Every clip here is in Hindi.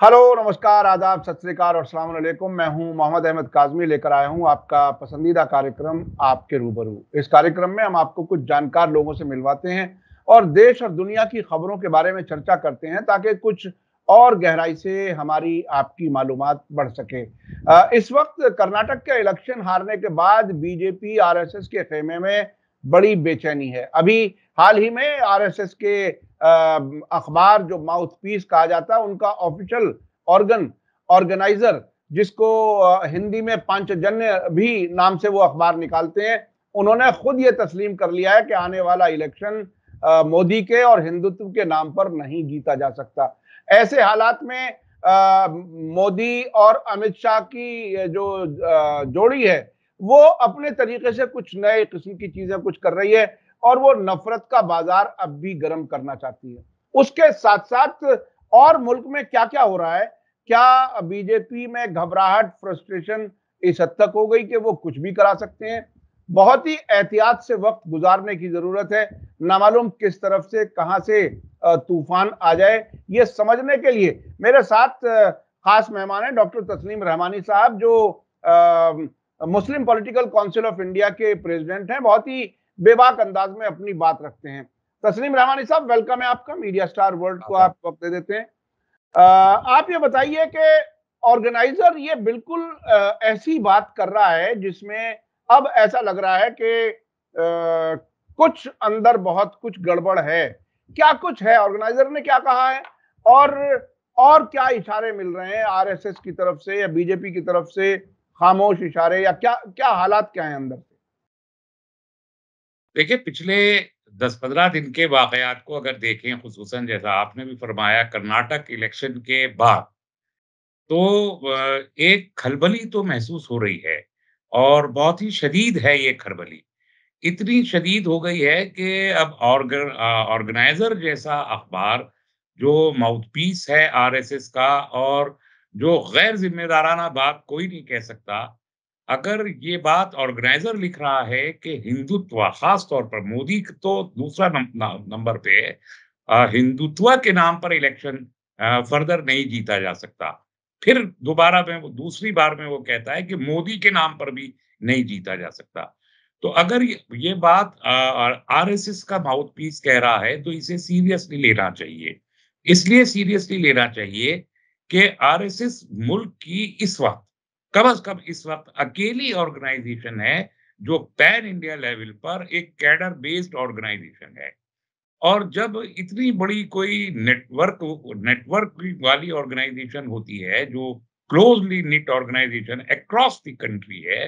हेलो, नमस्कार, आदाब, सत श्री अकाल और अस्सलाम वालेकुम। मैं हूं मोहम्मद अहमद काज़मी, लेकर आया हूं आपका पसंदीदा कार्यक्रम आपके रूबरू। इस कार्यक्रम में हम आपको कुछ जानकार लोगों से मिलवाते हैं और देश और दुनिया की खबरों के बारे में चर्चा करते हैं ताकि कुछ और गहराई से हमारी आपकी मालूमात बढ़ सके। इस वक्त कर्नाटक के इलेक्शन हारने के बाद बीजेपी आरएसएस के खेमे में बड़ी बेचैनी है। अभी हाल ही में आरएसएस के अखबार जो माउथ पीस कहा जाता है, उनका ऑफिशियल ऑर्गन ऑर्गेनाइजर, जिसको हिंदी में पांचजन्य भी नाम से वो अखबार निकालते हैं, उन्होंने खुद ये तस्लीम कर लिया है कि आने वाला इलेक्शन मोदी के और हिंदुत्व के नाम पर नहीं जीता जा सकता। ऐसे हालात में मोदी और अमित शाह की जो जोड़ी है, वो अपने तरीके से कुछ नए किस्म की चीजें कुछ कर रही है और वो नफरत का बाजार अब भी गर्म करना चाहती है। उसके साथ साथ और मुल्क में क्या क्या हो रहा है, क्या बीजेपी में घबराहट, फ्रस्ट्रेशन इस हद तक हो गई कि वो कुछ भी करा सकते हैं। बहुत ही एहतियात से वक्त गुजारने की जरूरत है। नामालूम किस तरफ से कहां से तूफान आ जाए, ये समझने के लिए मेरे साथ खास मेहमान है डॉक्टर तस्लीम रहमानी साहब, जो मुस्लिम पॉलिटिकल काउंसिल ऑफ इंडिया के प्रेसिडेंट हैं। बहुत ही बेबाक अंदाज में अपनी बात रखते हैं। तस्लीम रहमानी साहब, वेलकम है आपका। मीडिया स्टार वर्ल्ड को आप वक्त दे देते हैं। आप ये बताइए कि ऑर्गेनाइजर ये बिल्कुल ऐसी बात कर रहा है जिसमें अब ऐसा लग रहा है कि कुछ अंदर बहुत कुछ गड़बड़ है। क्या कुछ है, ऑर्गेनाइजर ने क्या कहा है, और और क्या इशारे मिल रहे हैं आरएसएस की तरफ से या बीजेपी की तरफ से, खामोश इशारे, या क्या क्या हालात क्या हैं अंदर से? देखिए, पिछले 10-15 दिन के वाक़यात को अगर देखें, ख़ुसूसन जैसा आपने भी फ़रमाया कर्नाटक इलेक्शन के बाद, तो एक खलबली तो महसूस हो रही है और बहुत ही शदीद है ये खलबली। इतनी शदीद हो गई है कि अब ऑर्गेनाइज़र जैसा अख़बार जो माउथपीस है आरएसएस का और जो गैर ज़िम्मेदाराना बात कोई नहीं कह सकता, अगर ये बात ऑर्गेनाइज़र लिख रहा है कि हिंदुत्व ख़ास तौर पर मोदी तो दूसरा नंबर पे है, हिंदुत्व के नाम पर इलेक्शन फर्दर नहीं जीता जा सकता। फिर दोबारा में वो दूसरी बार में वो कहता है कि मोदी के नाम पर भी नहीं जीता जा सकता। तो अगर ये बात आरएसएस का माउथपीस कह रहा है तो इसे सीरियसली लेना चाहिए। इसलिए सीरियसली लेना चाहिए कि आरएसएस मुल्क की इस वक़्त कम से कम इस वक़्त अकेली ऑर्गेनाइज़ेशन है जो पैन इंडिया लेवल पर एक कैडर बेस्ड ऑर्गेनाइज़ेशन है। और जब इतनी बड़ी कोई नेटवर्क वाली ऑर्गेनाइज़ेशन होती है, जो closely knit organisation across the country है,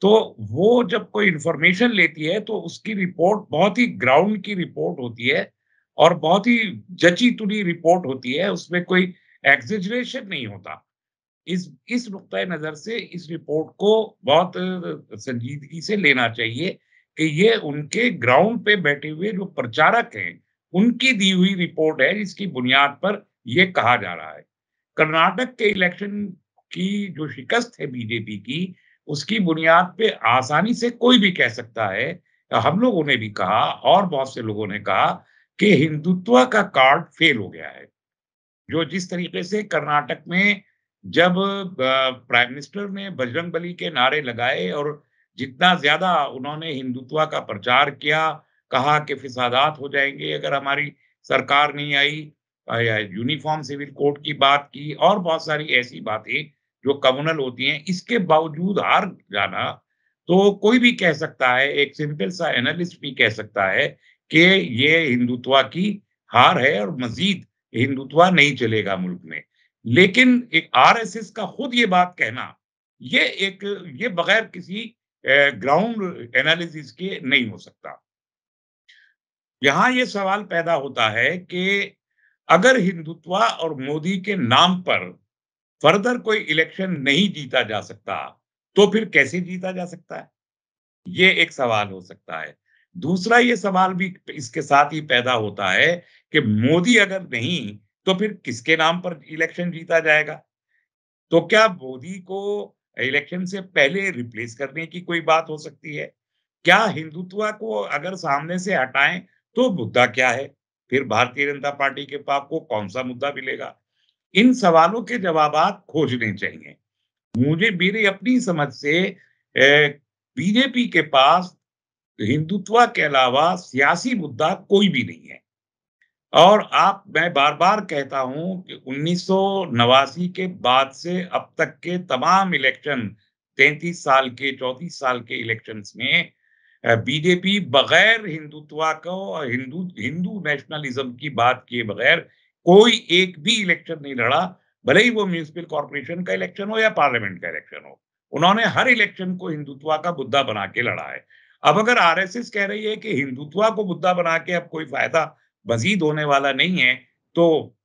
तो वो जब कोई इन्फॉर्मेशन लेती है तो उसकी रिपोर्ट बहुत ही ग्राउंड की रिपोर्ट होती है और बहुत ही जची-तुली रिपोर्ट होती है, उसमें कोई एक्ज़ैजरेशन नहीं होता। इस नुक्ता नज़र से इस रिपोर्ट को बहुत संजीदगी से लेना चाहिए कि ये उनके ग्राउंड पे बैठे हुए जो प्रचारक हैं, उनकी दी हुई रिपोर्ट है जिसकी बुनियाद पर ये कहा जा रहा है। कर्नाटक के इलेक्शन की जो शिकस्त है बीजेपी की, उसकी बुनियाद पे आसानी से कोई भी कह सकता है, हम लोगों ने भी कहा और बहुत से लोगों ने कहा कि हिंदुत्व का कार्ड फेल हो गया है। जो जिस तरीके से कर्नाटक में जब प्राइम मिनिस्टर ने बजरंगबली के नारे लगाए और जितना ज़्यादा उन्होंने हिंदुत्व का प्रचार किया, कहा कि फ़िसादात हो जाएँगे अगर हमारी सरकार नहीं आई, या यूनिफ़ॉर्म सिविल कोड की बात की और बहुत सारी ऐसी बातें जो कम्युनल होती हैं, इसके बावजूद हार जाना, तो कोई भी कह सकता है, एक सिंपल सा एनालिस्ट भी कह सकता है कि ये हिंदुत्व की हार है और मज़ीद हिंदुत्व नहीं चलेगा मुल्क में। लेकिन एक आरएसएस का खुद ये बात कहना, ये एक ये बगैर किसी ग्राउंड एनालिसिस के नहीं हो सकता। यहाँ ये सवाल पैदा होता है कि अगर हिंदुत्व और मोदी के नाम पर फर्दर कोई इलेक्शन नहीं जीता जा सकता, तो फिर कैसे जीता जा सकता है? ये एक सवाल हो सकता है। दूसरा ये सवाल भी इसके साथ ही पैदा होता है कि मोदी अगर नहीं, तो फिर किसके नाम पर इलेक्शन जीता जाएगा? तो क्या मोदी को इलेक्शन से पहले रिप्लेस करने की कोई बात हो सकती है? क्या हिंदुत्व को अगर सामने से हटाएँ, तो मुद्दा क्या है? फिर भारतीय जनता पार्टी के पास को कौन-सा मुद्दा मिलेगा? इन सवालों के जवाबात खोजने चाहिए। मुझे मेरी अपनी समझ से बीजेपी के पास हिंदुत्व के अलावा सियासी मुद्दा कोई भी नहीं है। और मैं बार-बार कहता हूँ कि 1989 के बाद से अब तक के तमाम इलेक्शन, 33 साल के, 34 साल के इलेक्शंस में बीजेपी बगैर हिंदुत्व को और हिंदू नेशनलिज्म की बात किए बगैर कोई एक भी इलेक्शन नहीं लड़ा, भले ही वो म्युनिसिपल कॉर्पोरेशन का इलेक्शन हो या पार्लियामेंट का इलेक्शन हो। उन्होंने हर इलेक्शन को हिंदुत्व का मुद्दा बना के लड़ा है। अब अगर आरएसएस कह रही है कि हिंदुत्व को मुद्दा बना के अब कोई फायदा मज़ीद होने वाला नहीं है, तो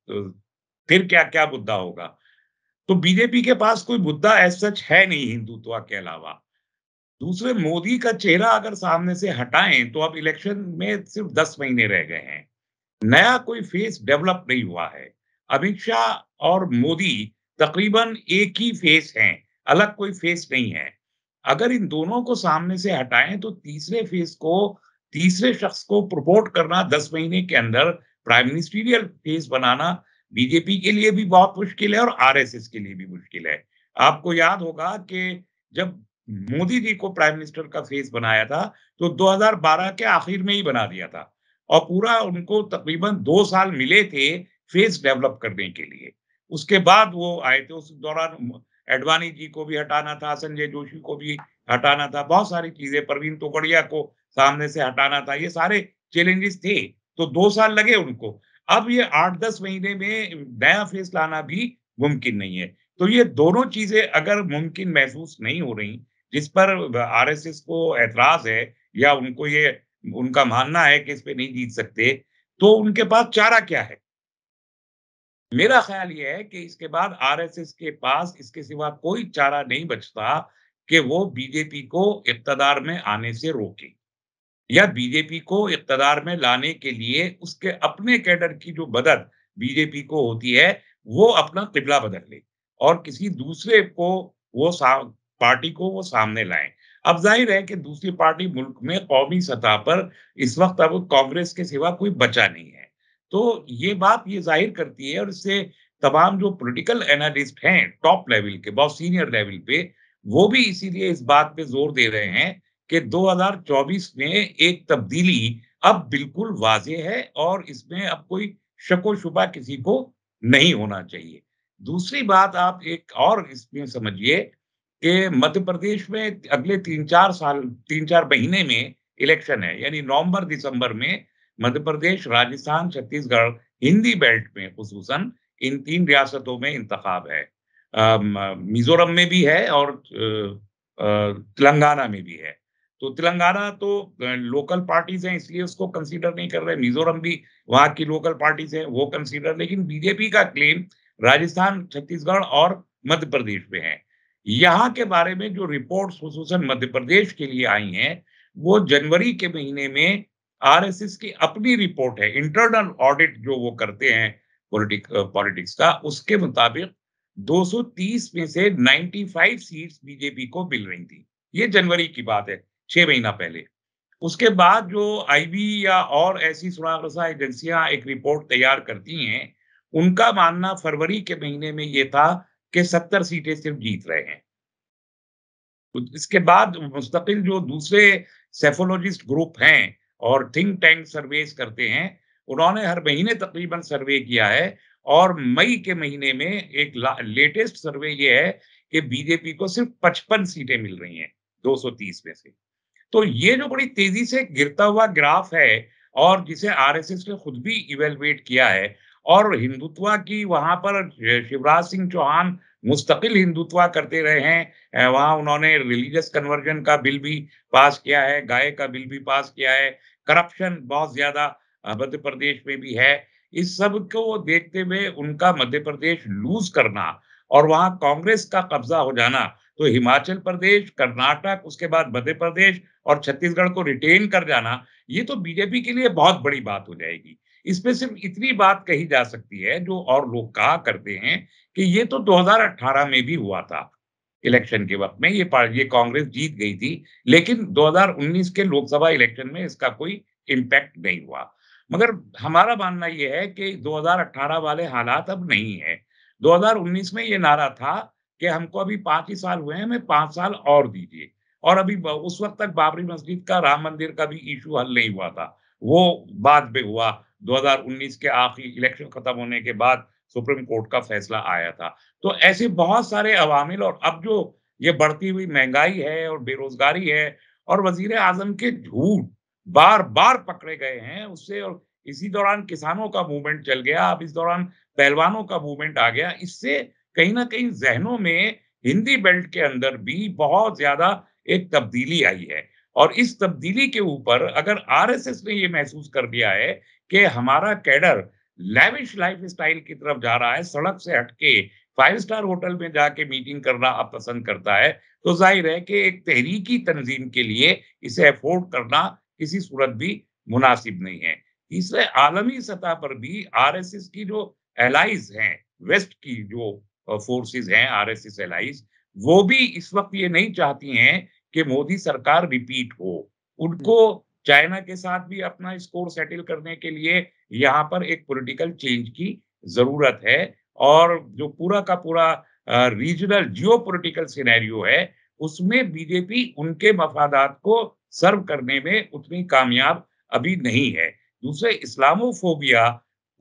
फिर क्या-क्या मुद्दा होगा? तो बीजेपी के पास कोई मुद्दा एज़ सच है नहीं हिंदुत्व के अलावा। दूसरे मोदी का चेहरा अगर सामने से हटाएँ, तो अब इलेक्शन में सिर्फ 10 महीने रह गए हैं। नया कोई फेस डेवलप नहीं हुआ है। अमित शाह और मोदी तकरीबन एक ही फेस हैं, अलग कोई फेस नहीं है। अगर इन दोनों को सामने से हटाएँ तो तीसरे फेस को तीसरे शख्स को प्रमोट करना 10 महीने के अंदर प्राइम मिनिस्टीरियल फेस बनाना बीजेपी के लिए भी बहुत मुश्किल है और आरएसएस के लिए भी मुश्किल है। आपको याद होगा कि जब मोदी जी को प्राइम मिनिस्टर का फेस बनाया था, तो 2012 के आखिर में ही बना दिया था। और पूरा उनको तकरीबन 2 साल मिले थे फेस डेवलप करने के लिए। उसके बाद वो आए थे, उस दौरान एडवाणी जी को भी हटाना था, संजय जोशी को भी हटाना था, बहुत सारी चीज़ें, प्रवीण तोगड़िया को सामने से हटाना था, ये सारे चैलेंजेस थे, तो 2 साल लगे उनको। अब ये 8-10 महीने में नया फेस लाना भी मुमकिन नहीं है। तो ये दोनों चीज़ें अगर मुमकिन महसूस नहीं हो रही, जिस पर आरएसएस को ऐतराज़ है या उनको ये उनका मानना है कि इस पे नहीं जीत सकते, तो उनके पास चारा क्या है? मेरा ख़्याल ये है कि इसके बाद आरएसएस के पास इसके सिवा कोई चारा नहीं बचता कि वो बीजेपी को इक़्तिदार में आने से रोके या बीजेपी को इक़्तिदार में लाने के लिए उसके अपने कैडर की जो मदद बीजेपी को होती है, वो अपना क़िबला बदल ले और किसी दूसरे को वो सा पार्टी को वो सामने लाएँ। अब ज़ाहिर है कि दूसरी पार्टी मुल्क में कौमी सतह पर इस वक़्त अब कांग्रेस के सिवा कोई बचा नहीं है। तो ये बात ये ज़ाहिर करती है और इससे तमाम जो पॉलिटिकल एनालिस्ट हैं, टॉप लेवल के, बहुत सीनियर लेवल पे, वो भी इसीलिए इस बात पे ज़ोर दे रहे हैं कि 2024 में एक तब्दीली अब बिल्कुल वाज़ेह है और इसमें अब कोई शक-ओ-शुबा किसी को नहीं होना चाहिए। दूसरी बात आप एक और इसमें समझिए कि मध्य प्रदेश में अगले 3-4 महीने में इलेक्शन है, यानी नवंबर-दिसंबर में मध्य प्रदेश, राजस्थान, छत्तीसगढ़, हिंदी बेल्ट में ख़ुसूसन इन 3 रियासतों में इंतखाब है। मिज़ोरम में भी है और तेलंगाना में भी है। तो तेलंगाना तो लोकल पार्टीज़ हैं इसलिए उसको कंसीडर नहीं कर रहे, मिज़ोरम भी वहाँ की लोकल पार्टीज़ हैं, वो कंसीडर, लेकिन बीजेपी का क्लेम राजस्थान, छत्तीसगढ़ और मध्य प्रदेश में है। यहाँ के बारे में जो रिपोर्ट्स ख़ुसूसन मध्य प्रदेश के लिए आई हैं, वो जनवरी के महीने में आरएसएस की अपनी रिपोर्ट है, इंटरनल ऑडिट जो वो करते हैं पॉलिटिक्स का, उसके मुताबिक 230 में से 95 सीट्स बीजेपी को मिल रही थी। ये जनवरी की बात है, 6 महीना पहले। उसके बाद जो आईबी या और ऐसी सुराग-रसा एजेंसियाँ एक रिपोर्ट तैयार करती हैं, उनका मानना फरवरी के महीने में ये था कि 70 सीटें सिर्फ जीत रहे हैं। तो इसके बाद मुस्तकिल जो दूसरे सेफोलॉजिस्ट ग्रुप हैं और थिंक टैंक सर्वेस करते हैं, उन्होंने हर महीने तकरीबन सर्वे किया है और मई के महीने में एक लेटेस्ट सर्वे ये है कि बीजेपी को सिर्फ 55 सीटें मिल रही हैं, 230 में से। तो ये जो बड़ी तेज़ी से गिरता हुआ ग्राफ है और जिसे आरएसएस ने खुद भी इवैल्यूएट किया है और हिंदुत्व की वहाँ पर शिवराज सिंह चौहान मुस्तकिल हिंदुत्व करते रहे हैं। वहाँ उन्होंने रिलीजियस कन्वर्जन का बिल भी पास किया है, गाय का बिल भी पास किया है, करप्शन बहुत ज़्यादा मध्य प्रदेश में भी है। इस सब को देखते हुए उनका मध्य प्रदेश लूज़ करना और वहाँ कांग्रेस का कब्ज़ा हो जाना, तो हिमाचल प्रदेश, कर्नाटक, उसके बाद मध्य प्रदेश और छत्तीसगढ़ को रिटेन कर जाना, ये तो बीजेपी के लिए बहुत बड़ी बात हो जाएगी। इसमें सिर्फ इतनी बात कही जा सकती है, जो और लोग कहा करते हैं कि ये तो 2018 में भी हुआ था। इलेक्शन के वक़्त में ये कांग्रेस जीत गई थी, लेकिन 2019 के लोकसभा इलेक्शन में इसका कोई इम्पैक्ट नहीं हुआ। मगर हमारा मानना ये है कि 2018 वाले हालात अब नहीं हैं। 2019 में ये नारा था कि हमको अभी 5 ही साल हुए हैं, हमें 5 साल और दीजिए। और अभी उस वक्त तक बाबरी मस्जिद का, राम मंदिर का भी इशू हल नहीं हुआ था। वो बाद में हुआ, 2019 के आखिरी इलेक्शन खत्म होने के बाद सुप्रीम कोर्ट का फैसला आया था। तो ऐसे बहुत सारे अवामिल, और अब जो ये बढ़ती हुई महंगाई है और बेरोजगारी है और वजीर आजम के झूठ बार-बार पकड़े गए हैं उससे, और इसी दौरान किसानों का मूवमेंट चल गया, अब इस दौरान पहलवानों का मूवमेंट आ गया। इससे कहीं न कहीं ज़हनों में हिंदी बेल्ट के अंदर भी बहुत ज़्यादा एक तब्दीली आई है। और इस तब्दीली के ऊपर अगर आरएसएस ने ये महसूस कर लिया है कि हमारा कैडर लैविश लाइफ़स्टाइल की तरफ जा रहा है, सड़क से हट के 5 स्टार होटल में जाके मीटिंग करना अब पसंद करता है, तो ज़ाहिर है कि एक तहरीकी तंज़ीम के लिए इसे अफ़ोर्ड करना किसी सूरत भी मुनासिब नहीं है। तीसरे, आलमी सतह पर भी आरएसएस की जो एलाइज़ हैं, वेस्ट की जो फ़ोर्सेस हैं आरएसएस एलाइज़, वो भी इस वक़्त ये नहीं चाहती हैं कि मोदी सरकार रिपीट हो। हम्म, उनको चाइना के साथ भी अपना स्कोर सेटल करने के लिए यहाँ पर एक पॉलिटिकल चेंज की ज़रूरत है, और जो पूरा का पूरा रीजनल जियोपॉलिटिकल सिनेरियो है, उसमें बीजेपी उनके मफादात को सर्व करने में उतनी कामयाब अभी नहीं है। दूसरे, इस्लामोफोबिया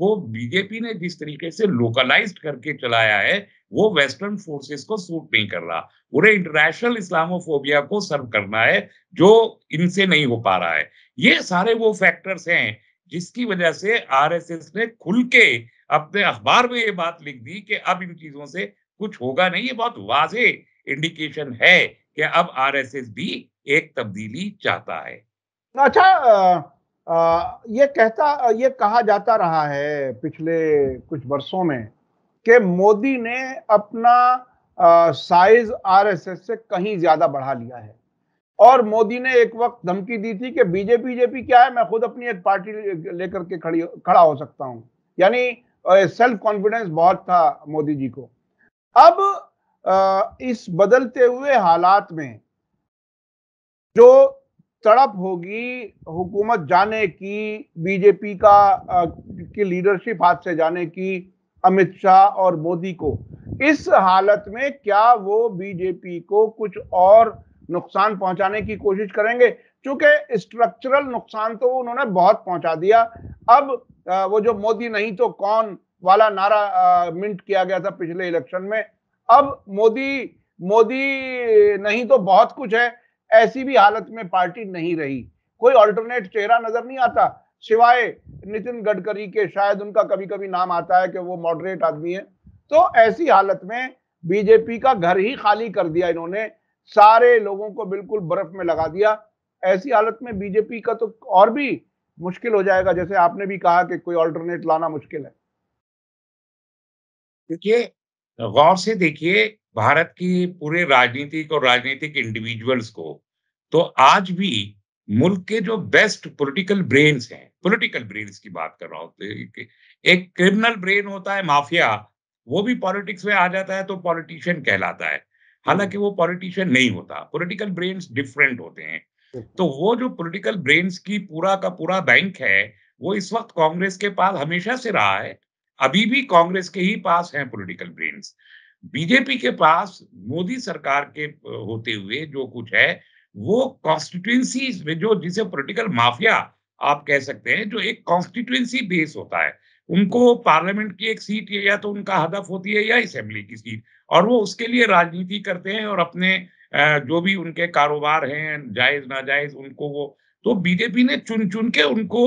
को बीजेपी ने जिस तरीके से लोकलाइज़्ड करके चलाया है, वो वेस्टर्न फोर्सेस को सूट नहीं कर रहा। पूरे इंटरनेशनल इस्लामोफोबिया को सर्व करना है, जो इनसे नहीं हो पा रहा है। ये सारे वो फैक्टर्स हैं, जिसकी वजह से आरएसएस ने खुल के अपने अखबार में ये बात लिख दी कि अब इन चीज़ों से कुछ होगा नहीं। ये बहुत वाज़ेह इंडिकेशन है कि अब आरएसएस भी एक तब्दीली चाहता है। अच्छा, ये कहा जाता रहा है पिछले कुछ वर्षों में कि मोदी ने अपना साइज आरएसएस से कहीं ज्यादा बढ़ा लिया है। और मोदी ने एक वक्त धमकी दी थी कि बीजेपी क्या है, मैं खुद अपनी एक पार्टी लेकर के खड़ा हो सकता हूं। यानी सेल्फ कॉन्फिडेंस बहुत था मोदी जी को। अब इस बदलते हुए हालात में जो तड़प होगी हुकूमत जाने की, बीजेपी की लीडरशिप हाथ से जाने की, अमित शाह और मोदी को, इस हालत में क्या वो बीजेपी को कुछ और नुकसान पहुंचाने की कोशिश करेंगे? क्योंकि स्ट्रक्चरल नुकसान तो उन्होंने बहुत पहुंचा दिया। अब वो जो मोदी नहीं तो कौन वाला नारा मिंट किया गया था पिछले इलेक्शन में, अब मोदी मोदी नहीं तो बहुत कुछ है, ऐसी भी हालत में पार्टी नहीं रही। कोई अल्टरनेट चेहरा नजर नहीं आता सिवाय नितिन गडकरी के। शायद उनका कभी कभी नाम आता है कि वो मॉडरेट आदमी है। तो ऐसी हालत में बीजेपी का घर ही खाली कर दिया इन्होंने, सारे लोगों को बिल्कुल बर्फ में लगा दिया। ऐसी हालत में बीजेपी का तो और भी मुश्किल हो जाएगा, जैसे आपने भी कहा कि कोई अल्टरनेट लाना मुश्किल है। देखिए, गौर से देखिए भारत की पूरे राजनीतिक और राजनीतिक इंडिविजुअल्स को, तो आज भी मुल्क के जो बेस्ट पॉलिटिकल ब्रेन्स की बात कर रहा हूँ। एक क्रिमिनल ब्रेन होता है माफिया, वो भी पॉलिटिक्स में आ जाता है तो पॉलिटिशियन कहलाता है। हालाँकि वो पॉलिटिशियन नहीं होता, पॉलिटिकल ब्रेन्स डिफरेंट होते हैं। तो वो जो पॉलिटिकल ब्रेन्स की पूरा का पूरा बैंक है, वो इस वक़्त कांग्रेस के पास हमेशा से रहा है। अभी भी कांग्रेस के ही पास हैं पॉलिटिकल ब्रेन्स। बीजेपी के पास मोदी सरकार के होते हुए जो कुछ है, वो कॉन्स्टिट्यूएंसीज़ में जो जिसे पॉलिटिकल माफिया आप कह सकते हैं, जो एक कॉन्स्टिट्यूएंसी बेस होता है। उनको पार्लियामेंट की एक सीट या तो उनका हदफ होती है या असेंबली की सीट, और वो उसके लिए राजनीति करते हैं और अपने जो भी उनके कारोबार हैं, जायज़-नाजायज़, उनको वो, तो बीजेपी ने चुन-चुन के उनको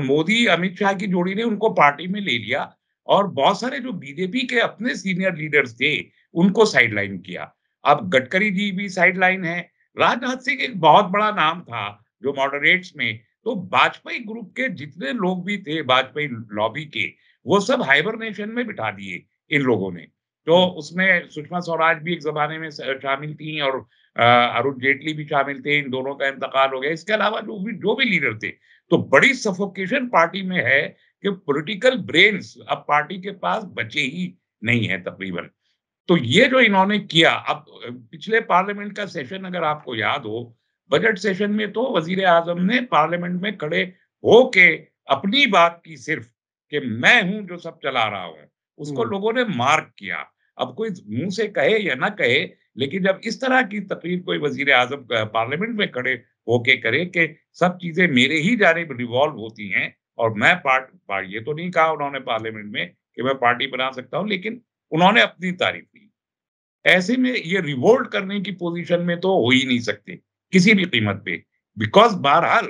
मोदी, अमित शाह की जोड़ी ने उनको पार्टी में ले लिया, और बहुत सारे जो बीजेपी के अपने सीनियर लीडर्स थे, उनको साइडलाइन किया। अब गडकरी जी भी साइडलाइन हैं। राजनाथ सिंह एक बहुत बड़ा नाम था, जो मॉडरेट्स में, तो वाजपेयी ग्रुप के जितने लोग भी थे, वाजपेयी लॉबी के, वो सब हाइबरनेशन में बिठा दिए इन लोगों ने। तो उसमें सुषमा स्वराज भी एक ज़माने में शामिल थीं, और अरुण जेटली भी शामिल थे, इन दोनों का इंतकाल हो गया। इसके अलावा जो भी लीडर थे, तो बड़ी सफोकेशन पार्टी में है कि पॉलिटिकल ब्रेन्स अब पार्टी के पास बचे ही नहीं है तकरीबन। तो ये जो इन्होंने किया, अब पिछले पार्लियामेंट का सेशन अगर आपको याद हो, बजट सेशन में तो वज़ीर आज़म ने पार्लियामेंट में खड़े होके अपनी बात की सिर्फ, कि मैं हूँ जो सब चला रहा हूँ। उसको लोगों ने मार्क किया। अब कोई मुँह से कहे या ना कहे, लेकिन जब इस तरह की तकरीर कोई वज़ीर-ए-आज़म पार्लियामेंट में खड़े होके करे कि सब चीज़ें मेरे ही जानिब रिवॉल्व होती हैं और मैं ये तो नहीं कहा उन्होंने पार्लियामेंट में कि मैं पार्टी बना सकता हूँ, लेकिन उन्होंने अपनी तारीफ़ की। ऐसे में ये रिवोल्ट करने की पोज़ीशन में तो हो ही नहीं सकते, किसी भी कीमत पे। बिकॉज़ बहरहाल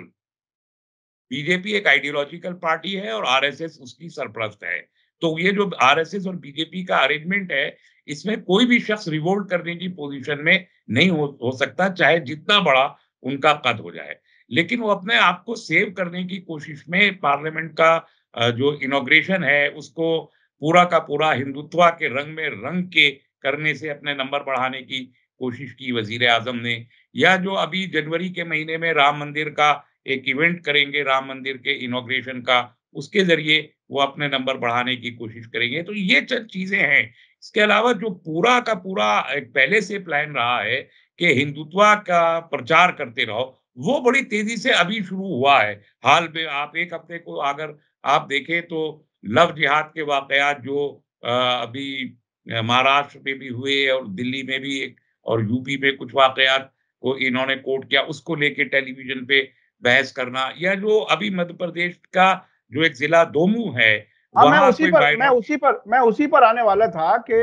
बीजेपी एक आइडियोलॉजिकल पार्टी है और आरएसएस उसकी सरपरस्त है। तो ये जो आरएसएस और बीजेपी का अरेंजमेंट है, इसमें कोई भी शख्स रिवोल्ट करने की पोज़ीशन में नहीं हो सकता, चाहे जितना बड़ा उनका कद हो जाए। लेकिन वो अपने आप को सेव करने की कोशिश में पार्लियामेंट का जो इनॉग्रेशन है, उसको पूरा का पूरा हिंदुत्व के रंग में रंग के करने से अपने नंबर बढ़ाने की कोशिश की वज़ीर-ए-आज़म ने, या जो अभी जनवरी के महीने में राम मंदिर का एक इवेंट करेंगे राम मंदिर के इनॉग्रेशन का, उसके ज़रिए वो अपने नंबर बढ़ाने की कोशिश करेंगे। तो ये चंद चीज़ें हैं। इसके अलावा जो पूरा का पूरा एक पहले से प्लान रहा है कि हिंदुत्व का प्रचार करते रहो, वो बड़ी तेज़ी से अभी शुरू हुआ है। हाल में आप 1 हफ्ते को अगर आप देखें तो लव जिहाद के वाक़यात जो अभी महाराष्ट्र में भी हुए और दिल्ली में भी एक और यूपी में कुछ वाक़यात को इन्होंने कोट किया, उसको लेके टेलीविज़न पे बहस करना, या जो अभी मध्य प्रदेश का जो एक ज़िला दोमू है, हाँ, वहाँ कोई मैं उसी पर आने वाला था कि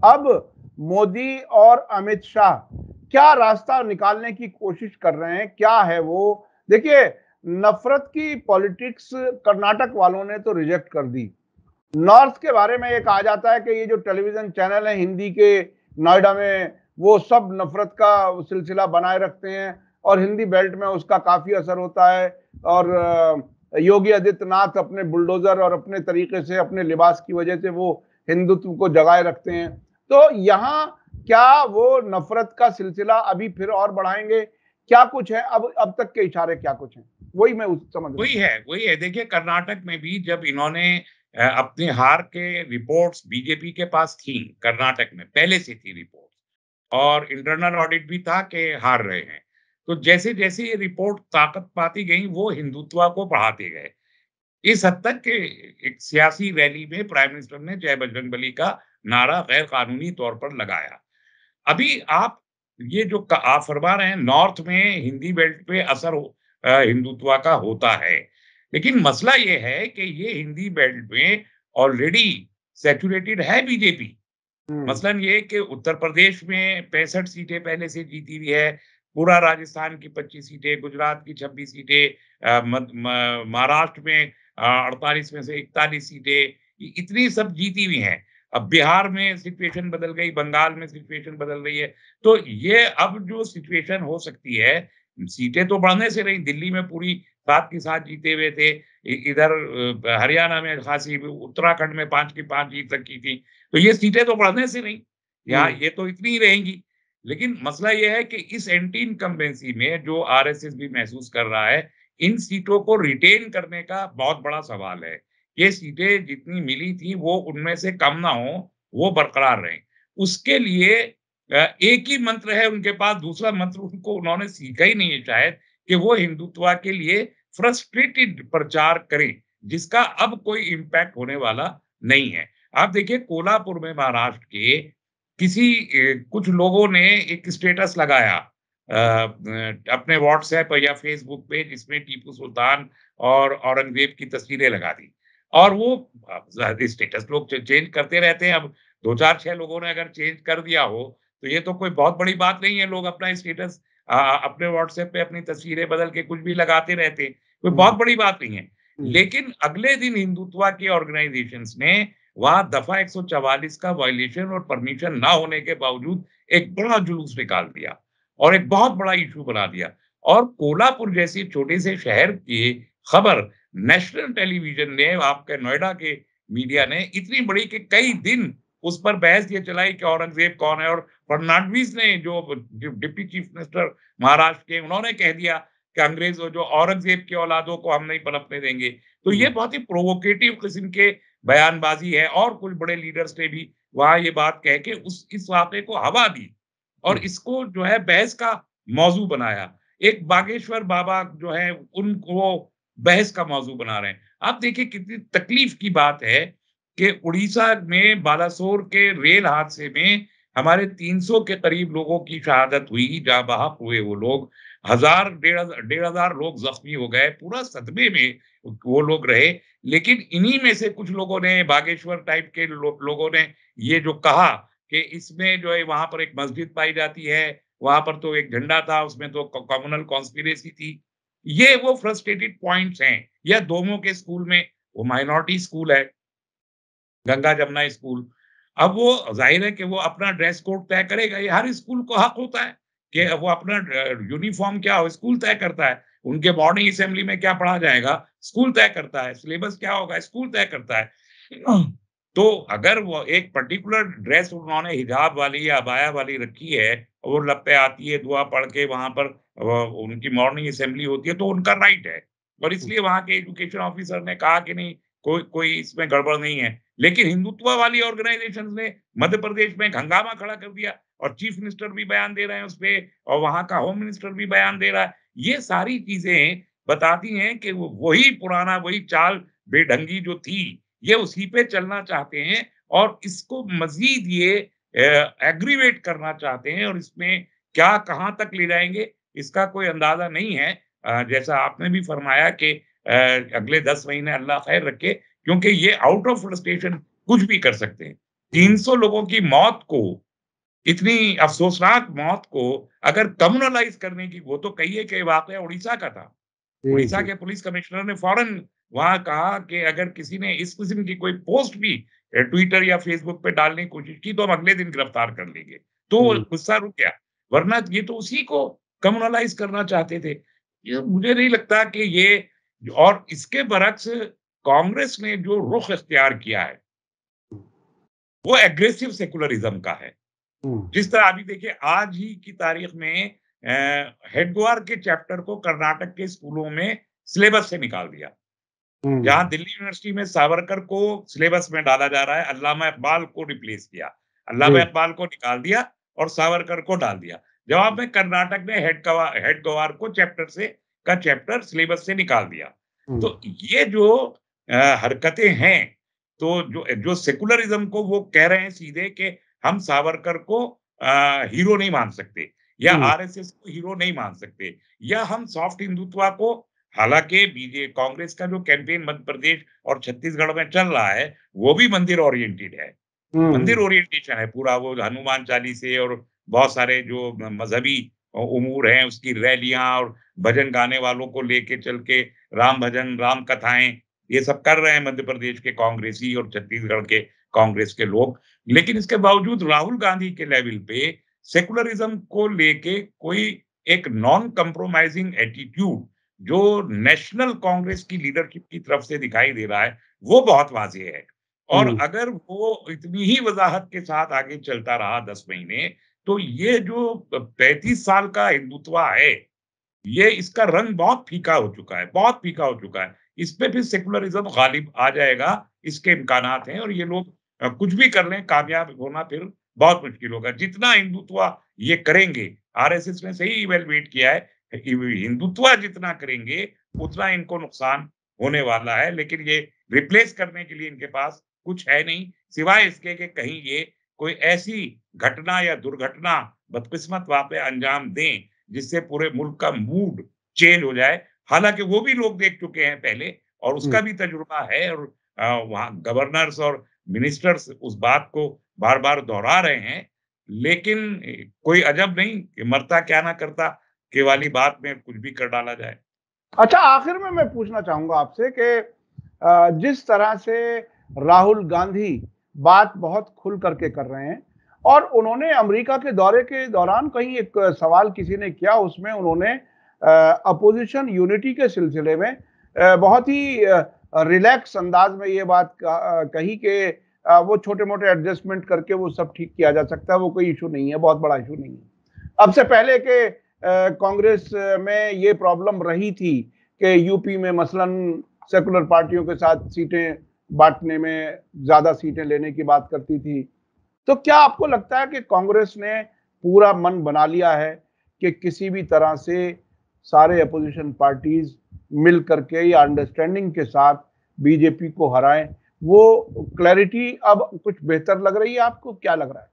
अब मोदी और अमित शाह क्या रास्ता निकालने की कोशिश कर रहे हैं, क्या है वो? देखिए, नफ़रत की पॉलिटिक्स कर्नाटक वालों ने तो रिजेक्ट कर दी। नॉर्थ के बारे में ये कहा जाता है कि ये जो टेलीविज़न चैनल है हिंदी के नोएडा में, वो सब नफ़रत का सिलसिला बनाए रखते हैं और हिंदी बेल्ट में उसका काफ़ी असर होता है और योगी आदित्यनाथ अपने बुलडोज़र और अपने तरीके से, अपने लिबास की वजह से वो हिंदुत्व को जगाए रखते हैं। तो यहाँ क्या वो नफ़रत का सिलसिला अभी फिर और बढ़ाएँगे? क्या कुछ है? अब तक के इशारे क्या कुछ हैं? वही मैं समझ रहा हूँ। वही है। देखिए कर्नाटक में भी जब इन्होंने अपनी हार के रिपोर्ट्स बीजेपी के पास थी, कर्नाटक में पहले से थी रिपोर्ट, और इंटरनल ऑडिट भी था कि हार रहे हैं। तो जैसे-जैसे ये रिपोर्ट ताकत पाती गई, वो हिंदुत्व को बढ़ाते गए। इस हद तक कि एक सियासी रैली में प्राइम मिनिस्टर ने जय बजरंगबली का नारा गैर कानूनी तौर पर लगाया। अभी आप ये जो आप फरमा रहे हैं नॉर्थ में हिंदी बेल्ट पे असर हिंदुत्व का होता है। लेकिन मसला ये है कि ये हिंदी बेल्ट में ऑलरेडी सैचुरेटेड है बीजेपी। हुँ। मसलन ये कि उत्तर प्रदेश में 65 सीटें पहले से जीती हुई है, पूरा राजस्थान की 25 सीटें, गुजरात की 26 सीटें, महाराष्ट्र में 48 में से 41 सीटें, इतनी सब जीती हुई हैं। अब बिहार में सिचुएशन बदल गई, बंगाल में सिचुएशन बदल रही है। तो ये अब जो सिचुएशन हो सकती है, सीटें तो बढ़ने से रही, दिल्ली में पूरी 7 की 7 जीते हुए थे, इधर हरियाणा में खासी, उत्तराखंड में 5 की 5 जीत रखी थी। तो ये सीटें तो बढ़ने से नहीं, यहाँ हुँ। ये तो इतनी ही रहेंगी। लेकिन मसला ये है कि इस एंटी इनकम्बेंसी में जो आरएसएस भी महसूस कर रहा है, इन सीटों को रिटेन करने का बहुत बड़ा सवाल है। ये सीटें जितनी मिली थी वो उनमें से कम ना हो, वो बरकरार रहें। उसके लिए एक ही मंत्र है उनके पास, दूसरा मंत्र उनको उन्होंने सीखा ही नहीं है शायद, कि वो हिंदुत्व के लिए फ्रस्ट्रेटेड प्रचार करें, जिसका अब कोई इम्पैक्ट होने वाला नहीं है। आप देखिए कोल्हापुर में महाराष्ट्र के किसी कुछ लोगों ने एक स्टेटस लगाया अपने व्हाट्सएप या फेसबुक पे, जिसमें टीपू सुल्तान और औरंगजेब की तस्वीरें लगा दी। और वो स्टेटस लोग चेंज करते रहते हैं। अब 2-4-6 लोगों ने अगर चेंज कर दिया हो, तो ये तो कोई बहुत बड़ी बात नहीं है। लोग अपना स्टेटस अपने व्हाट्सएप पे अपनी तस्वीरें बदल के कुछ भी लगाते रहते हैं। कोई हुँ, बहुत बड़ी बात नहीं है। हुँ। लेकिन अगले दिन हिंदुत्व के ऑर्गेनाइजेशंस ने वहाँ दफ़ा 144 का वायलेशन और परमिशन ना होने के बावजूद एक बड़ा जुलूस निकाल दिया और एक बहुत बड़ा इश्यू बना दिया। और कोल्हापुर जैसे छोटे से शहर की खबर नेशनल टेलीविज़न ने, आपके नोएडा के मीडिया ने इतनी बड़ी कि कई दिन उस पर बहस ये चलाई कि औरंगज़ेब कौन है, और फडणवीस ने जो डिप्टी चीफ मिनिस्टर महाराष्ट्र के, उन्होंने कह दिया कि अंग्रेज़ जो औरंगज़ेब की औलादों को हम नहीं पनपने देंगे। तो ये हुँ, बहुत ही प्रोवोकेटिव किस्म के बयानबाज़ी है, और कुछ बड़े लीडर्स ने भी वहाँ ये बात कह के उस इस वाक़े को हवा दी और हुँ। इसको जो है बहस का मौज़ू बनाया। एक बागेश्वर बाबा जो हैं उनको बहस का मौज़ू बना रहे हैं। आप देखिए कितनी तकलीफ़ की बात है कि उड़ीसा में बालासोर के रेल हादसे में हमारे 300 के करीब लोगों की शहादत हुई, जहाँ बहक हुए वो लोग, 1000 डेढ़ हजार लोग जख्मी हो गए, पूरा सदमे में वो लोग रहे। लेकिन इन्हीं में से कुछ लोगों ने, बागेश्वर टाइप के लोगों ने ये जो कहा कि इसमें जो है वहां पर एक मस्जिद पाई जाती है, वहां पर तो एक झंडा था, उसमें तो कम्युनल कॉन्स्पिरेसी थी। ये वो फ्रस्ट्रेटेड पॉइंट्स हैं। या दोनों के स्कूल में, वो माइनॉरिटी स्कूल है, गंगा जमुना स्कूल। अब वो ज़ाहिर है कि वो अपना ड्रेस कोड तय करेगा, ये हर स्कूल को हक होता है कि वो अपना यूनिफ़ॉर्म क्या हो, स्कूल तय करता है। उनके मॉर्निंग असेंबली में क्या पढ़ा जाएगा, स्कूल तय करता है। सिलेबस क्या होगा, स्कूल तय करता है। तो अगर वो एक पर्टिकुलर ड्रेस उन्होंने हिजाब वाली या अबाया वाली रखी है, और वो लपे आती है, दुआ पढ़ के वहाँ पर उनकी मॉर्निंग असेंबली होती है, तो उनका राइट है। और इसलिए वहाँ के एजुकेशन ऑफिसर ने कहा कि नहीं, कोई कोई इसमें गड़बड़ नहीं है। लेकिन हिंदुत्व वाली ऑर्गेनाइजेशंस ने मध्य प्रदेश में एक हंगामा खड़ा कर दिया, और चीफ मिनिस्टर भी बयान दे रहे हैं उसपे, और वहाँ का होम मिनिस्टर भी बयान दे रहा है। ये सारी चीज़ें बताती हैं कि वो वही पुराना, वही चाल बेढंगी जो थी, ये उसी पे चलना चाहते हैं, और इसको मज़ीद ये एग्रीवेट करना चाहते हैं, और इसमें क्या कहाँ तक ले जाएँगे, इसका कोई अंदाज़ा नहीं है। जैसा आपने भी फरमाया कि अगले 10 महीने अल्लाह खैर रखे, क्योंकि ये आउट ऑफ फ्रस्ट्रेशन कुछ भी कर सकते हैं। 300 लोगों की मौत को, इतनी अफ़सोसनाक मौत को अगर कम्युनलाइज़ करने की, वो तो कहिए कि वाक़या उड़ीसा का था। जी उड़ीसा जी। के पुलिस कमिश्नर ने फ़ौरन वहाँ कहा कि अगर किसी ने इस किस्म की कोई पोस्ट भी ट्विटर या फ़ेसबुक पे डालने की कोशिश की, तो हम अगले दिन गिरफ्तार कर लेंगे। तो वो हम्म। गुस्सा रुक गया, वरना ये तो उसी को कम्युनलाइज़ करना चाहते थे। ये मुझे नहीं लगता कि ये, और इसके बरक्स कांग्रेस ने जो रुख इख्तियार किया है, वो एग्रेसिव सेकुलरिज़्म का है। हम्म। जिस तरह अभी देखिए, आज ही की तारीख में हेडगेवार के चैप्टर को कर्नाटक के स्कूलों में सिलेबस से निकाल दिया। जहाँ हम्म। दिल्ली यूनिवर्सिटी में सावरकर को सिलेबस में डाला जा रहा है, अल्लामा इकबाल को रिप्लेस किया। जी। अल्लामा इकबाल को निकाल दिया और सावरकर को डाल दिया। जवाब में कर्नाटक ने हेडगेवार को चैप्टर सिलेबस से निकाल दिया। हम्म। तो ये जो हरकतें हैं, तो जो जो सेकुलरिज़्म को वो कह रहे हैं सीधे कि हम सावरकर को हीरो नहीं मान सकते, या हम्म। आरएसएस को हीरो नहीं मान सकते, या हम सॉफ्ट हिंदुत्व को, हालाँकि कांग्रेस का जो कैंपेन मध्य प्रदेश और छत्तीसगढ़ में चल रहा है, वो भी मंदिर ओरिएंटेड है। मंदिर हम्म। ओरिएंटेशन है पूरा, वो हनुमान चालीसे और बहुत सारे जो मज़हबी उमूर हैं, उसकी रैलियाँ और भजन गाने वालों को लेके चल के राम भजन, राम कथाएँ, ये सब कर रहे हैं मध्य प्रदेश के कांग्रेसी और छत्तीसगढ़ के कांग्रेस के लोग। लेकिन इसके बावजूद राहुल गांधी के लेवल पे सेकुलरिज़्म को लेके कोई एक नॉन कंप्रोमाइजिंग एटीट्यूड जो नेशनल कांग्रेस की लीडरशिप की तरफ से दिखाई दे रहा है, वो बहुत वाज़ेह है। और हम्म। अगर वो इतनी ही वज़ाहत के साथ आगे चलता रहा 10 महीने, तो ये जो 35 साल का हिंदुत्व है, ये इसका रंग बहुत फीका हो चुका है, बहुत फीका हो चुका है। इस पे फिर सेकुलरिज़्म गालिब आ जाएगा, इसके इम्कानात हैं, और ये लोग कुछ भी कर लें, कामयाब होना फिर बहुत मुश्किल होगा। जितना हिंदुत्व ये करेंगे, आरएसएस ने सही इवैल्यूएट किया है, हिंदुत्व जितना करेंगे, उतना इनको नुकसान होने वाला है। लेकिन ये रिप्लेस करने के लिए इनके पास कुछ है नहीं, सिवाय इसके कि कहीं ये कोई ऐसी घटना या दुर्घटना, बदकिस्मत वाक़या अंजाम दें, जिससे पूरे मुल्क का मूड चेंज हो जाए। हालाँकि वो भी लोग देख चुके हैं पहले, और हम्म। उसका भी तजुर्बा है, और वहाँ गवर्नर्स और मिनिस्टर्स उस बात को बार-बार दोहरा रहे हैं। लेकिन कोई अजब नहीं कि मरता क्या ना करता के वाली बात में कुछ भी कर डाला जाए। अच्छा, आखिर में मैं पूछना चाहूंगा आपसे कि जिस तरह से राहुल गांधी बात बहुत खुल करके कर रहे हैं, और उन्होंने अमेरिका के दौरे के दौरान कहीं एक सवाल किसी ने किया, उसमें उन्होंने अपोजिशन यूनिटी के सिलसिले में बहुत ही रिलैक्स अंदाज में ये बात कही कि वो छोटे मोटे एडजस्टमेंट करके वो सब ठीक किया जा सकता है, वो कोई इशू नहीं है, बहुत बड़ा इशू नहीं है। अब से पहले के कांग्रेस में ये प्रॉब्लम रही थी कि यूपी में मसलन सेकुलर पार्टियों के साथ सीटें बांटने में ज्यादा सीटें लेने की बात करती थी। तो क्या आपको लगता है कि कांग्रेस ने पूरा मन बना लिया है कि किसी भी तरह से सारे अपोजिशन पार्टीज मिल करके या अंडरस्टैंडिंग के साथ बीजेपी को हराएं, वो क्लैरिटी अब कुछ बेहतर लग रही है आपको? क्या लग रहा है?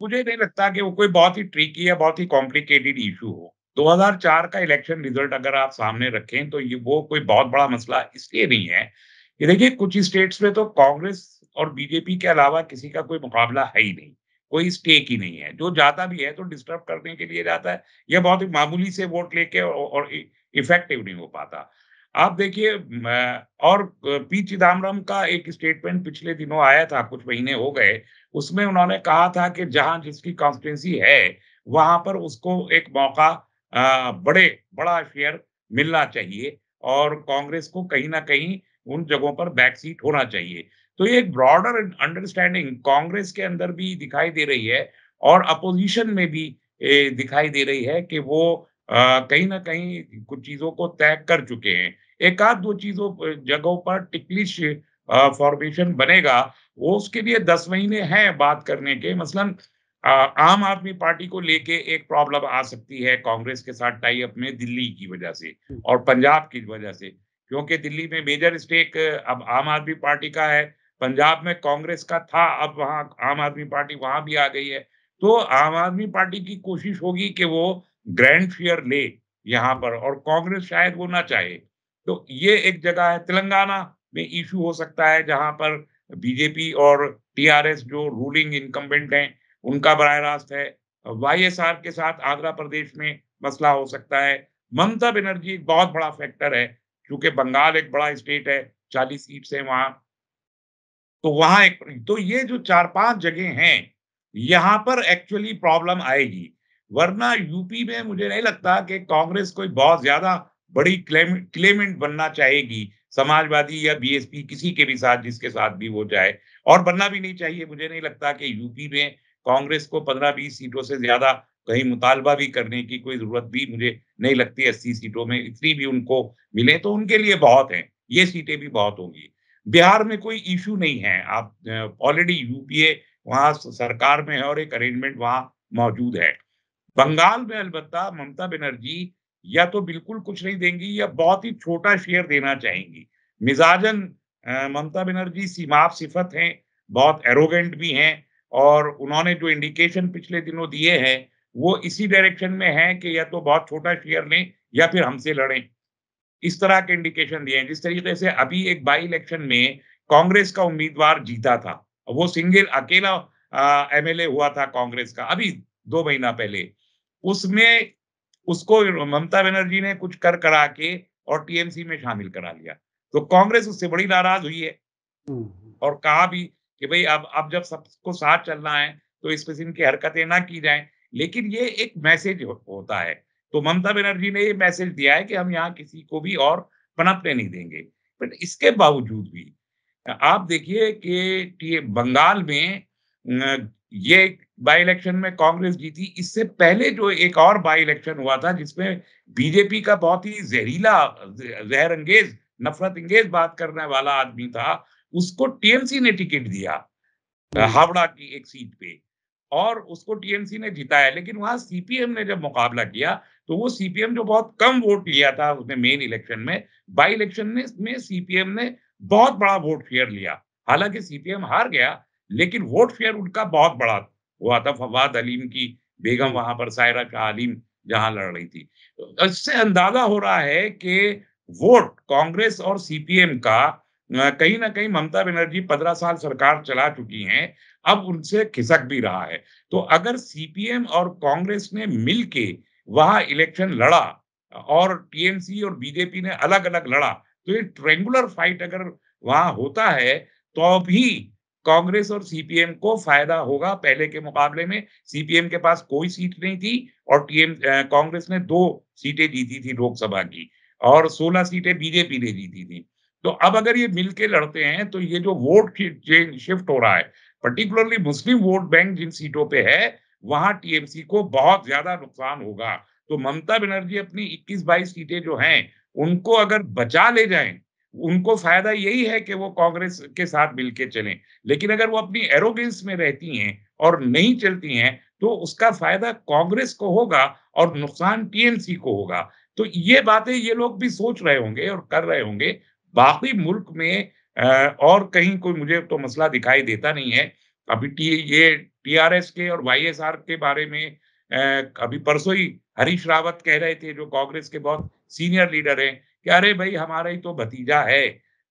मुझे नहीं लगता कि वो कोई बहुत ही ट्रिकी या बहुत ही कॉम्प्लिकेटेड इश्यू हो। 2004 का इलेक्शन रिजल्ट अगर आप सामने रखें तो ये वो कोई बहुत बड़ा मसला इसलिए नहीं है कि देखिए कुछ स्टेट्स में तो कांग्रेस और बीजेपी के अलावा किसी का कोई मुकाबला है ही नहीं। कोई स्टेक ही नहीं है। जो जाता भी है तो डिस्टर्ब करने के लिए जाता है या बहुत ही मामूली से वोट लेके और इफेक्टिव नहीं हो पाता। आप देखिए और पी चिदम्बरम का एक स्टेटमेंट पिछले दिनों आया था, कुछ महीने हो गए। उसमें उन्होंने कहा था कि जहाँ जिसकी कॉन्स्टिट्यूंसी है, वहाँ पर उसको एक मौका बड़ा शेयर मिलना चाहिए और कांग्रेस को कहीं न कहीं उन जगहों पर बैक सीट होना चाहिए। तो ये एक ब्रॉडर अंडरस्टैंडिंग कांग्रेस के अंदर भी दिखाई दे रही है और अपोज़िशन में भी दिखाई दे रही है कि वो कहीं न कहीं कुछ चीज़ों को तय कर चुके हैं। एक आध 2 जगहों पर टिकलिश फॉर्मेशन बनेगा, वो उसके लिए 10 महीने हैं बात करने के। मसलन आम आदमी पार्टी को लेके एक प्रॉब्लम आ सकती है कांग्रेस के साथ टाई अप में दिल्ली की वजह से हुँ, और पंजाब की वजह से। क्योंकि दिल्ली में मेजर स्टेक अब आम आदमी पार्टी का है, पंजाब में कांग्रेस का था, अब वहाँ आम आदमी पार्टी वहाँ भी आ गई है। तो आम आदमी पार्टी की कोशिश होगी कि वो ग्रैंड शेयर ले यहाँ पर और कांग्रेस शायद वो ना चाहे। तो ये एक जगह है। तेलंगाना में इश्यू हो सकता है जहाँ पर बीजेपी और टीआरएस जो रूलिंग इनकम्बेंट हैं, उनका बराह रास्त है। वाईएसआर के साथ आंध्र प्रदेश में मसला हो सकता है। ममता बनर्जी एक बहुत बड़ा फैक्टर है, क्योंकि बंगाल एक बड़ा स्टेट है, 40 सीट्स हैं वहाँ। तो वहाँ एक तो ये जो 4-5 जगह हैं, यहाँ पर एक्चुअली प्रॉब्लम आएगी। वरना यूपी में मुझे नहीं लगता कि कांग्रेस कोई बहुत ज़्यादा बड़ी क्लेमेंट बनना चाहेगी, समाजवादी या बीएसपी किसी के भी साथ जिसके साथ भी वो जाए और बनना भी नहीं चाहिए। मुझे नहीं लगता कि यूपी में कांग्रेस को 15-20 सीटों से ज़्यादा कहीं मुतालबा भी करने की कोई ज़रूरत भी मुझे नहीं लगती 80 सीटों में, इतनी भी उनको मिले तो उनके लिए बहुत हैं। ये सीटें भी बहुत होंगी। बिहार में कोई इश्यू नहीं है। आप ऑलरेडी यूपीए वहाँ स सरकार में है और एक अरेंजमेंट वहाँ मौजूद है। बंगाल में अलबत्ता ममता बनर्जी या तो बिल्कुल कुछ नहीं देंगी या बहुत ही छोटा शेयर देना चाहेंगी। मिज़ाजन ममता बनर्जी सीमाप-सिफ़त हैं, बहुत एरोगेंट भी हैं और उन्होंने जो इंडिकेशन पिछले दिनों दिए हैं, वो इसी डायरेक्शन में हैं कि या तो बहुत छोटा शेयर लें या फिर हमसे लड़ें। इस तरह के इंडिकेशन दिए हैं। जिस तरीके से अभी एक बाई इलेक्शन में कांग्रेस का उम्मीदवार जीता था। वो सिंगल अकेला एमएलए हुआ था कांग्रेस का, अभी 2 महीना पहले। उसमें उसको ममता बनर्जी ने कुछ कर करा के और टीएमसी में शामिल करा लिया। तो कांग्रेस उससे बड़ी नाराज़ हुई है। हुँ, हुँ। और कहा भी कि भई अब जब सबको साथ चलना है, तो इस किस्म की हरकतें ना की जाएँ। लेकिन ये एक मैसेज होता है। तो ममता बनर्जी ने ये मैसेज दिया है कि हम यहाँ किसी को भी और पनपने नहीं देंगे। बट इसके बावजूद भी आप देखिए कि बंगाल में ये बाई इलेक्शन में कांग्रेस जीती। इससे पहले जो एक और बाई इलेक्शन हुआ था जिसमें बीजेपी का बहुत ही ज़हरीला ज़हर-अंगेज़, नफ़रत-अंगेज़ बात करने वाला आदमी था, उसको टीएमसी ने टिकट दिया हुँ, हावड़ा की एक सीट पे और उसको टीएमसी ने जिताया। लेकिन वहाँ सीपीएम ने जब मुकाबला किया, तो वो सीपीएम जो बहुत कम वोट लिया था उसने मेन इलेक्शन में, बाई इलेक्शन में सीपीएम ने बहुत बड़ा वोट शेयर लिया। हालाँकि सीपीएम हार गया, लेकिन वोट शेयर उनका बहुत बड़ा हुआ था। फवाद अलीम की बेगम हुँ। वहाँ पर सायरा शाह अलीम जहाँ लड़ रही थी। तो इससे अंदाज़ा हो रहा है कि वोट कांग्रेस और सीपीएम का कहीं न कहीं ममता बनर्जी 15 साल सरकार चला चुकी हैं, अब उनसे खिसक भी रहा है। तो अगर सीपीएम और कांग्रेस ने मिल के वहाँ इलेक्शन लड़ा और टीएमसी और बीजेपी ने अलग-अलग लड़ा, तो ये ट्रायंगुलर फाइट अगर वहाँ होता है, तो भी कांग्रेस और सीपीएम को फ़ायदा होगा पहले के मुकाबले में। सीपीएम के पास कोई सीट नहीं थी और कांग्रेस ने 2 सीटें जीती थी लोकसभा की और 16 सीटें बीजेपी ने जीती थी। तो अब अगर ये मिल के लड़ते हैं, तो ये जो वोट शिफ्ट हो रहा है, पर्टिकुलरली मुस्लिम वोट बैंक जिन सीटों पे है, वहाँ टीएमसी को बहुत ज़्यादा नुकसान होगा। तो ममता बनर्जी अपनी 21-22 सीटें जो हैं, उनको अगर बचा ले जाएँ, उनको फ़ायदा यही है कि वो कांग्रेस के साथ मिल के चलें। लेकिन अगर वो अपनी एरोगेंस में रहती हैं और नहीं चलती हैं, तो उसका फ़ायदा कांग्रेस को होगा और नुकसान टीएमसी को होगा। तो ये बातें ये लोग भी सोच रहे होंगे और कर रहे होंगे। बाकी मुल्क में और कहीं कोई मुझे तो मसला दिखाई देता नहीं है। अभी ये टीआरएस के और वाईएसआर के बारे में अभी परसों ही हरीश रावत कह रहे थे, जो कांग्रेस के बहुत सीनियर लीडर हैं, कि अरे भाई हमारा ही तो भतीजा है,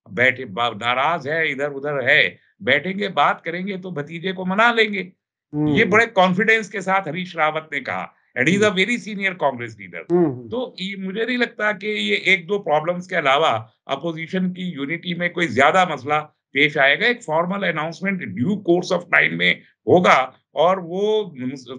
बैठे नाराज है, इधर-उधर है, बैठेंगे बात करेंगे तो भतीजे को मना लेंगे। ये हम्म बड़े कॉन्फिडेंस के साथ हरीश रावत ने कहा, and he is a very senior Congress leader. हम्म तो ये मुझे नहीं लगता कि ये 1-2 प्रॉब्लम्स के अलावा अपोजिशन की यूनिटी में कोई ज्यादा मसला पेश आएगा। एक formal announcement due course of time में होगा और वो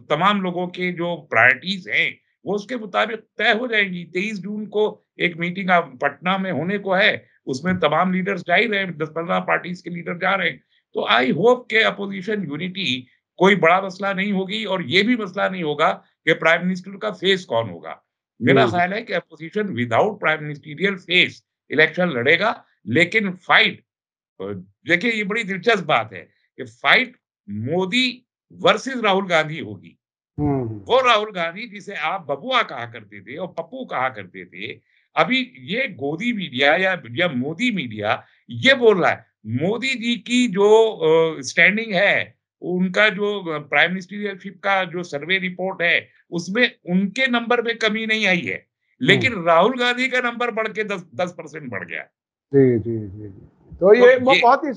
तमाम लोगों के जो प्रायोरिटीज हैं वो उसके मुताबिक तय हो जाएंगी। 23 जून को एक मीटिंग पटना में होने को है, उसमें तमाम लीडर्स जा ही रहे हैं, 10-15 पार्टीज के लीडर जा रहे हैं। तो आई होप के अपोजिशन यूनिटी कोई बड़ा मसला नहीं होगी और ये भी मसला नहीं होगा कि प्राइम मिनिस्टर का फेस कौन होगा। मेरा हम्म ख्याल है कि opposition without prime ministerial face election लड़ेगा, लेकिन फाइट देखिए ये बड़ी दिलचस्प बात है कि फाइट मोदी वर्सेस राहुल गांधी होगी। हम्म वो राहुल गांधी जिसे आप बबुआ कहा करते थे और पप्पू कहा करते थे, अभी ये गोदी मीडिया या मोदी मीडिया ये बोल रहा है मोदी जी की जो स्टैंडिंग है, उनका जो प्राइम मिनिस्टरशिप का जो सर्वे रिपोर्ट है, उसमें उनके नंबर में कमी नहीं आई है, हम्म लेकिन राहुल गांधी का नंबर बढ़ के 10% बढ़ गया। जी जी जी जी। तो ये तो वो ये बहुत ही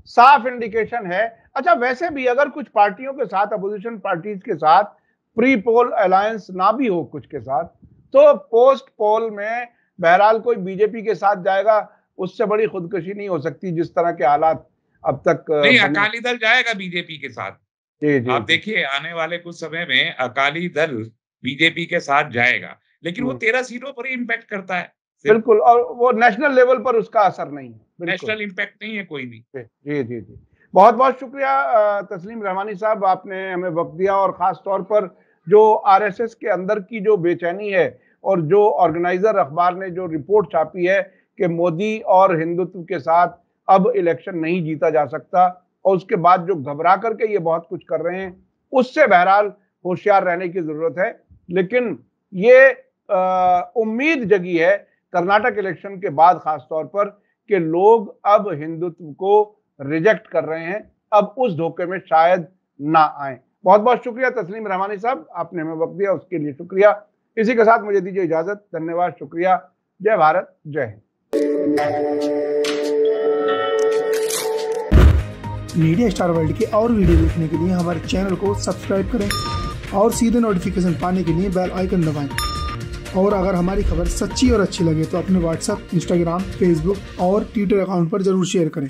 साफ इंडिकेशन है। अच्छा, वैसे भी अगर कुछ पार्टियों के साथ, अपोजिशन पार्टीज के साथ प्री पोल अलायंस ना भी हो कुछ के साथ, तो पोस्ट पोल में बहरहाल कोई बीजेपी के साथ जाएगा, उससे बड़ी खुदकुशी नहीं हो सकती जिस तरह के हालात अब तक नहीं, बने। अकाली दल जाएगा बीजेपी के साथ। जी जी आप जी। देखिए आने वाले कुछ समय में अकाली दल बीजेपी के साथ जाएगा, लेकिन वो हम्म, 13 सीटों पर ही इम्पैक्ट करता है सिर्फ, बिल्कुल। और वो नेशनल लेवल पर उसका असर नहीं है, बिल्कुल। नेशनल इम्पैक्ट नहीं है कोई भी। जी जी जी। बहुत बहुत शुक्रिया तस्लीम रहमानी साहब, आपने हमें वक्त दिया, और ख़ास तौर पर जो आरएसएस के अंदर की जो बेचैनी है और जो ऑर्गेनाइजर अखबार ने जो रिपोर्ट छापी है कि मोदी और हिंदुत्व के साथ अब इलेक्शन नहीं जीता जा सकता, और उसके बाद जो घबरा करके ये बहुत कुछ कर रहे हैं, उससे बहरहाल होशियार रहने की ज़रूरत है। लेकिन ये उम्मीद जगी है कर्नाटक इलेक्शन के बाद ख़ास तौर पर कि लोग अब हिंदुत्व को रिजेक्ट कर रहे हैं, अब उस धोखे में शायद ना आए। बहुत बहुत शुक्रिया तस्लीम रहमानी साहब, आपने हमें वक्त दिया, उसके लिए शुक्रिया। इसी के साथ मुझे दीजिए इजाजत। धन्यवाद, शुक्रिया। जय भारत, जय हिंद। मीडिया स्टार वर्ल्ड के और वीडियो देखने के लिए हमारे चैनल को सब्सक्राइब करें और सीधे नोटिफिकेशन पाने के लिए बेल आइकन दबाएं। और अगर हमारी खबर सच्ची और अच्छी लगे तो अपने व्हाट्सएप, इंस्टाग्राम, फेसबुक और ट्विटर अकाउंट पर जरूर शेयर करें।